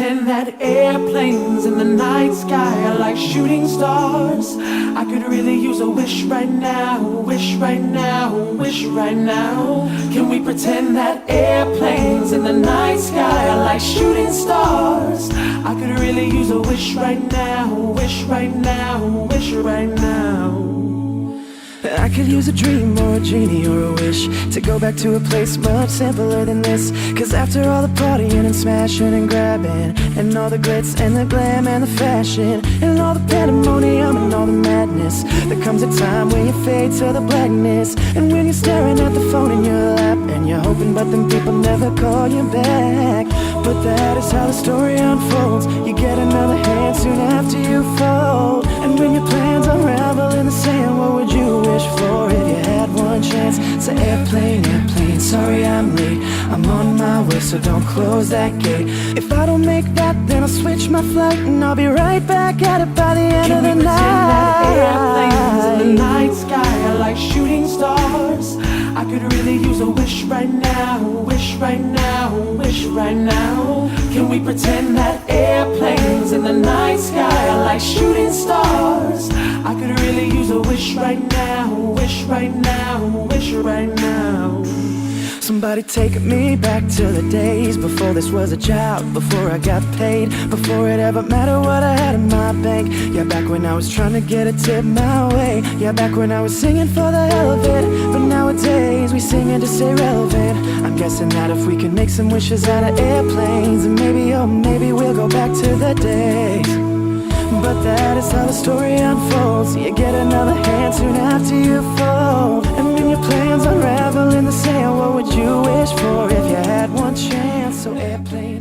pretend that airplanes in the night sky are like shooting stars. I could really use a wish right now, wish right now, wish right now. Can we pretend that airplanes in the night sky are like shooting stars? I could really use a wish right now, wish right now, wish right now. I could use a dream or a genie or a wish to go back to a place much simpler than this. Cause after all the partying and smashing and grabbing, and all the glitz and the glam and the fashion, and all the pandemonium and all the madness, there comes a time when you fade to the blackness. And when you're staring at the phone in your lap, and you're hoping but them people never call you back. But that is how the story unfolds. You get another hand soon after you fold. And when your plans unravel in the sand, what would you wish for if you had one chance? Say airplane, airplane, sorry I'm late, I'm on my way, so don't close that gate. If I don't make that, then I'll switch my flight, and I'll be right back at it by the end of the night. Can we pretend that airplanes in the night sky are like shooting stars? I could really use a wish right now, wish right now, wish right now. Can we pretend that airplanes in the night sky are like shooting stars? I could really use a wish right now, wish right now, wish right now. Somebody take me back to the days before this was a job, before I got paid, before it ever mattered what I had in my bank. Yeah, back when I was trying to get a tip my way. Yeah, back when I was singing for the hell of it. But nowadays we singing to stay relevant. I'm guessing that if we can make some wishes out of airplanes, and maybe, oh maybe we'll go back to the days. But that is how the story unfolds. You get another hand soon after you fold. And when your plans unravel in the sand, what would you wish for if you had one chance? So airplane